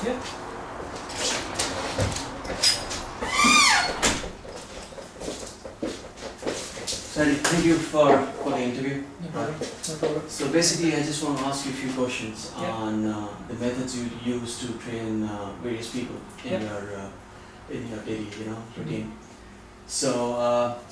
Yeah. Sorry, thank you for the interview. No problem. No problem. So basically, I just want to ask you a few questions Yeah. on the methods you use to train various people in Yeah. your daily, routine. So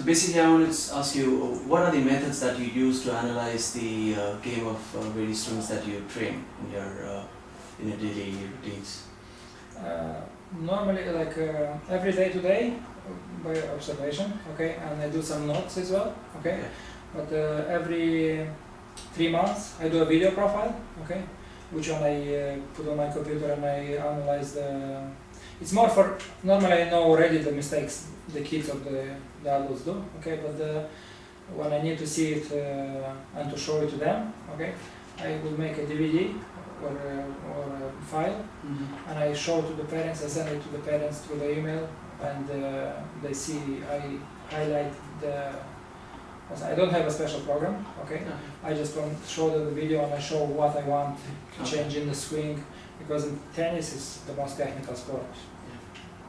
basically, I want to ask you, what are the methods that you use to analyze the game of various students that you train in your daily routines? Normally, like every day to day, by observation, okay, and I do some notes as well, okay. Okay. But every 3 months, I do a video profile, okay, which one I put on my computer and I analyze the. It's more for normally I know already the mistakes the kids or the adults do, okay, but when I need to see it and to show it to them, okay, I will make a DVD or a file, and I show to the parents. I send it to the parents through the email, and they see. I highlight the. I don't have a special program, okay. I just want to show them the video and I show what I want to change in the swing, because tennis is the most technical sport.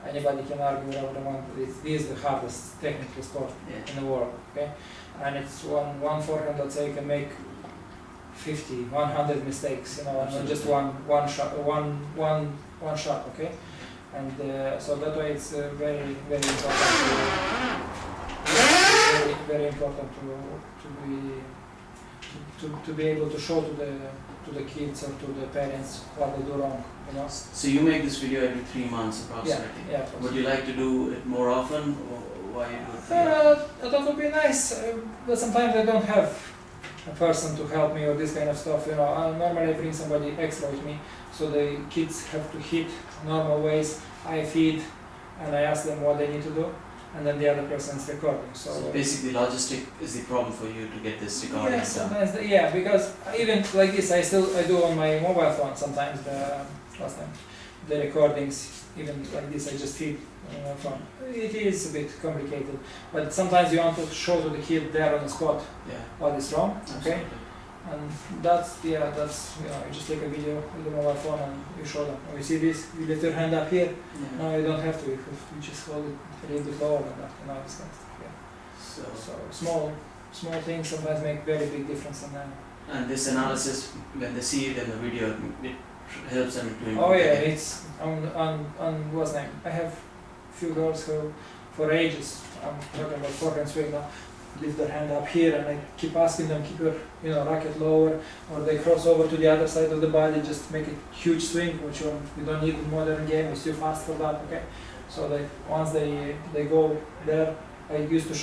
Anybody can argue whatever they want. It is the hardest technical sport in the world, okay. And it's one forehand, let's say, can make 50, 100 mistakes, and not just one shot, okay. And so that way it's very important. Very important to be able to show to the kids or to the parents what they do wrong, So you make this video every 3 months approximately? Yeah. Would you like to do it more often, or why you do it? That would be nice, but sometimes I don't have a person to help me or this kind of stuff, I normally bring somebody extra with me, so the kids have to hit normal ways. I feed and I ask them what they need to do, and then the other person is recording. So basically, logistic is the problem for you to get this recording yeah, done. sometimes, because even like this, I do on my mobile phone sometimes the recordings, even like this, I just feed from. It is a bit complicated, but sometimes you want to show to the kid there on the spot what is wrong, okay? And that's you just take a video with the mobile phone and you show them. You see this, you lift your hand up here. No, you don't have to. You just hold it a little bit lower than that. This kind of stuff. So small things sometimes make very big difference in them. And this analysis, when they see it in the video, it helps them to improve. Oh yeah, it's on what's name. I have few girls who, for ages, I'm talking about forehand swing now, lift their hand up here, and I keep asking them, keep your racket lower, or they cross over to the other side of the body, just make a huge swing, which you don't need in modern game, it's too fast for that, okay? So once they go there, I used to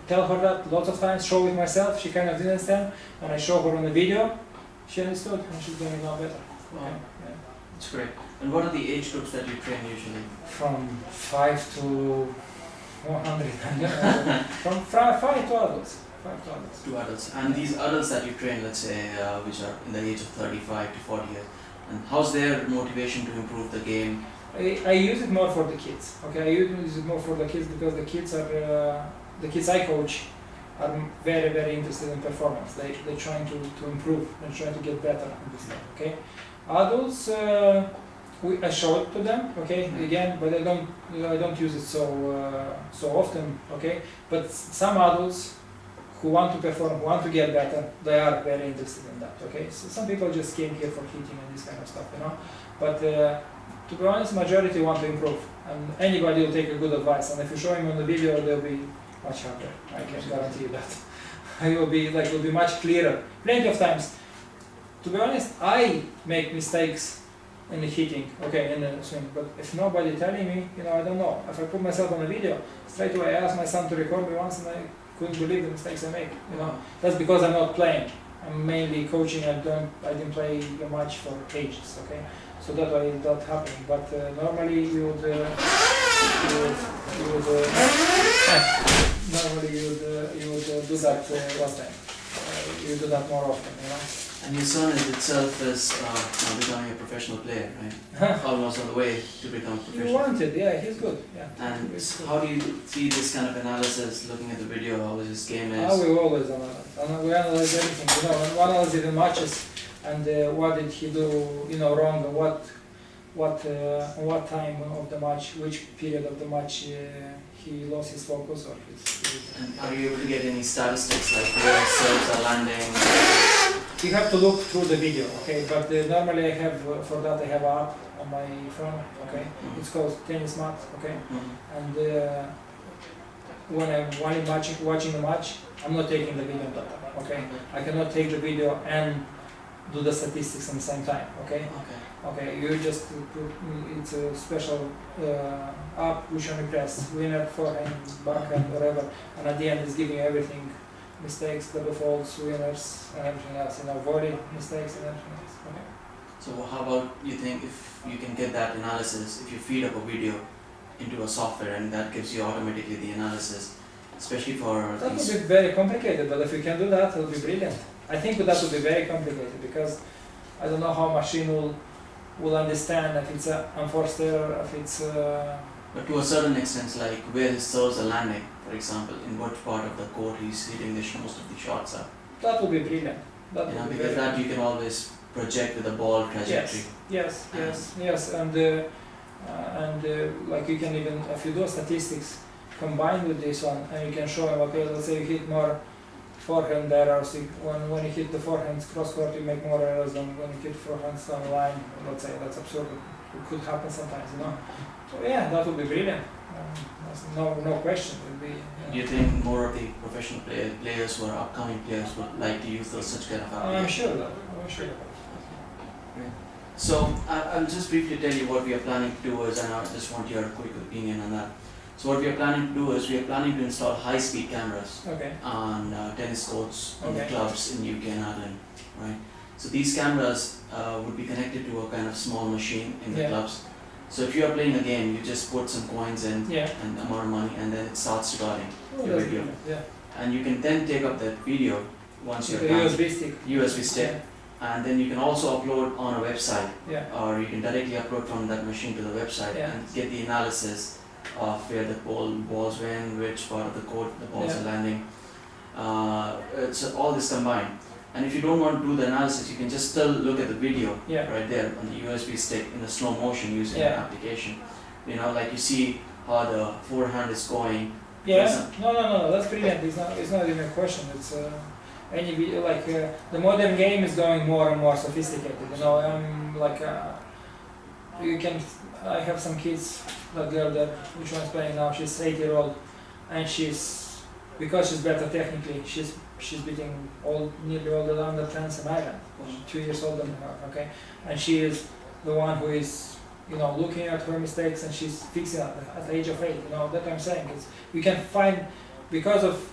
tell her that lots of times, show it myself, she kind of didn't understand. When I show her on the video, she understood, and she's doing now better. Wow. Okay? Yeah. That's great. And what are the age groups that you train usually? From 5 to 100. From 5 to adults. 5 to adults. To adults. And these adults that you train, let's say, which are in the age of 35 to 40 years, and how's their motivation to improve the game? I use it more for the kids. Okay, I use it more for the kids because the kids I coach are very interested in performance. They're trying to improve. They're trying to get better in this stuff. Okay, adults. I show it to them, okay, again, but I don't use it so often, okay. But some adults who want to perform, who want to get better, they are very interested in that, okay. So some people just came here for hitting and this kind of stuff, But to be honest, majority want to improve, and anybody will take a good advice. And if you show him on the video, they'll be much happier. I can guarantee you that. It will be much clearer. Plenty of times. To be honest, I make mistakes in the hitting, okay, in the swing, but if nobody telling me, I don't know. If I put myself on a video, straight away I asked my son to record me once and I couldn't believe the mistakes I make, That's because I'm not playing. I'm mainly coaching. I didn't play much for ages, okay? So that way it's not happening, but normally you would do that last time. You do that more often, And your son itself is now becoming a professional player, right? Almost on the way to become a professional. You wanted, yeah, he's good, yeah. And how do you see this kind of analysis, looking at the video, how his game is? We always analyze. We analyze everything, we analyze even matches, and what did he do, wrong, and what time of the match, which period of the match he lost his focus or his And are you able to get any statistics like where serves are landing? You have to look through the video, okay? But normally I have for that I have an app on my phone, okay? It's called Tennis Mat, okay? And when I'm watching the match, I'm not taking the video data, okay? I cannot take the video and do the statistics at the same time, okay? Okay, you just put, it's a special app which only press winner, forehand, backhand, whatever, and at the end it's giving you everything, mistakes, double faults, winners, and everything else, volley, mistakes, and everything else. Okay. So how about you think if you can get that analysis, if you feed up a video into a software and that gives you automatically the analysis, especially for that these... would be very complicated, but if you can do that, it will be brilliant. I think that would be very complicated because I don't know how machine will understand if it's an unforced error, if it's... But to a certain extent, like where his serves are landing, for example, in what part of the court he's hitting most of the shots at. That would be brilliant. That would be because that you can always project with the ball trajectory. Yes, and like you can even, if you do statistics combined with this one, and you can show him, okay, let's say you hit more forehand errors, when you hit the forehands cross court you make more errors than when you hit forehands on the line, let's say, that's absurd, it could happen sometimes, So yeah, that would be brilliant, no question, it would be... Do you think more of the professional players who are upcoming players would like to use such kind of applications? I'm sure that, So I'll just briefly tell you what we are planning to do and I just want your quick opinion on that. So what we are planning to do is we are planning to install high-speed cameras on tennis courts, on the clubs in UK and Ireland, right? So these cameras would be connected to a kind of small machine in the clubs. So if you are playing a game, you just put some coins in and amount of money and then it starts recording your video. And you can then take up that video once you're done. USB stick. And then you can also upload on a website or you can directly upload from that machine to the website and get the analysis of where the balls went, which part of the court the balls are landing. It's all this combined. And if you don't want to do the analysis, you can just still look at the video right there on the USB stick in the slow motion using the application. Like you see how the forehand is going. No, that's brilliant. It's not even a question. It's any video, like the modern game is going more and more sophisticated. I have some kids, that girl that which one's playing now, she's 8-year-old, and because she's better technically, she's beating nearly all the under 10s in Ireland, 2 years older than her, okay? And she is the one who is, looking at her mistakes and she's fixing it at the age of 8, that I'm saying. We can find, because of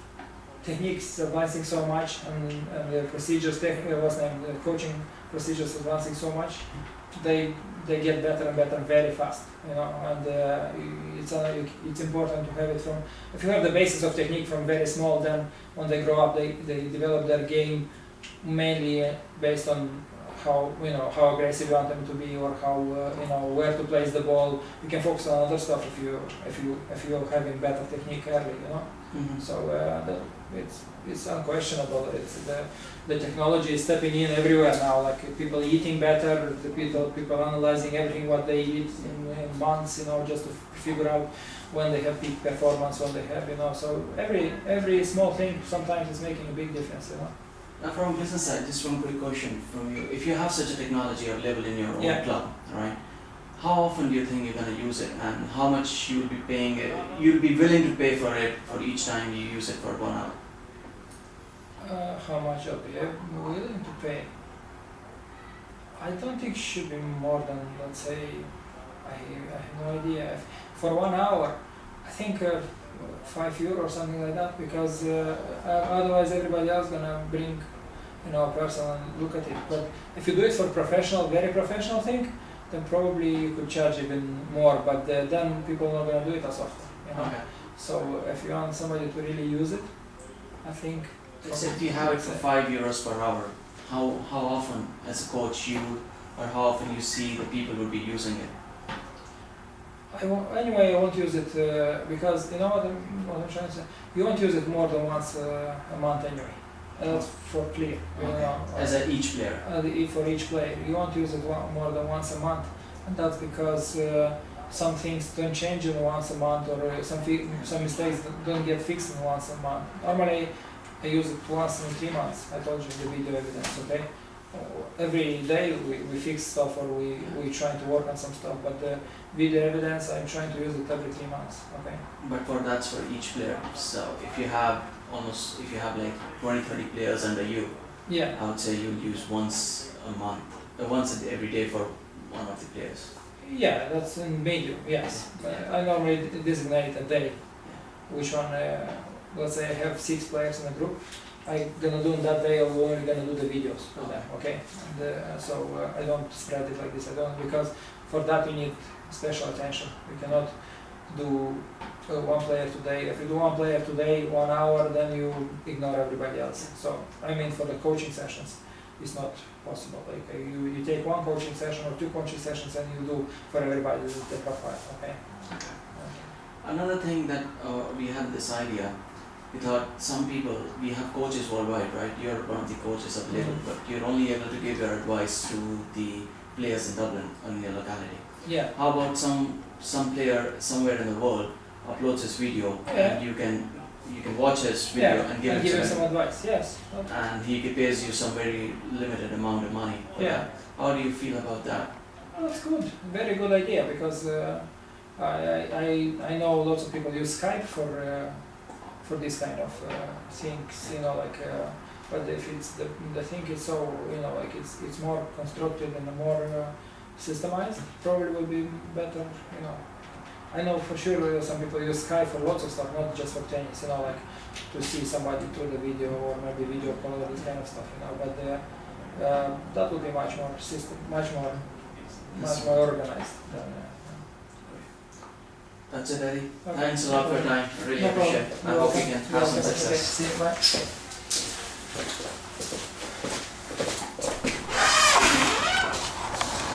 techniques advancing so much and the procedures, the coaching procedures advancing so much, they get better and better very fast, and it's important to have it from, if you have the basis of technique from very small, then when they grow up they develop their game mainly based on how aggressive you want them to be or how where to place the ball. You can focus on other stuff if you're having better technique early, So it's unquestionable. The technology is stepping in everywhere now. Like people eating better, the people analyzing everything what they eat in months, just to figure out when they have peak performance, when they have, So every small thing sometimes is making a big difference, Now from business side, just one quick question from you. If you have such a technology available in your own club, right? How often do you think you're going to use it, and how much you'll be paying? You'll be willing to pay for it for each time you use it for 1 hour? How much I'll be willing to pay? I don't think it should be more than, let's say, I have no idea. For 1 hour, I think €5 or something like that, because otherwise everybody else gonna bring, a person and look at it. But if you do it for very professional thing, then probably you could charge even more. But then people are not gonna do it as often. Okay. So if you want somebody to really use it, I think. Let's say if you have it for €5 per hour, how often as a coach or how often you see the people will be using it? I won't use it because you know what I'm trying to say. You won't use it more than once a month anyway. That's for clear. As each player. For each player, you won't use it more than once a month. And that's because some things don't change in once a month, or some mistakes don't get fixed in once a month. Normally, I use it once in 3 months. I told you the video evidence, okay? Every day we fix stuff, or we trying to work on some stuff, but the video evidence, I'm trying to use it every 3 months, okay? But that's for each player. So if you have like 20-30 players under you, Yeah. I would say you'll use once a month, once every day for one of the players. Yeah, that's in medium, yes. I normally designate a day, which one, let's say I have 6 players in a group, I'm gonna do in that day, I'm only gonna do the videos for them, okay? And, so I don't spread it like this, because for that you need special attention. You cannot do one player today. If you do one player today, 1 hour, then you ignore everybody else. So I mean, for the coaching sessions, it's not possible. Like you take one coaching session or 2 coaching sessions, and you do for everybody the profile. Okay. Another thing that we had this idea, we thought some people, we have coaches worldwide, right? You're one of the coaches available, but you're only able to give your advice to the players in Dublin or in your locality. Yeah. How about some player somewhere in the world uploads his video, and you can watch his video and give him some advice. Yes. And he pays you some very limited amount of money for that. How do you feel about that? Well, that's good. Very good idea, because I know lots of people use Skype for this kind of things. You know, like. But if it's the thing is so, you know, like it's more constructed and more systemized, probably will be better, you know. I know for sure some people use Skype for lots of stuff, not just for tennis, you know, like to see somebody through the video, or maybe video call, or this kind of stuff, you know. But that would be much more organized than. That's it, Eddie. Okay. Thanks a lot for your time. I really No appreciate problem. it. I hope we can have some success. See you. Bye.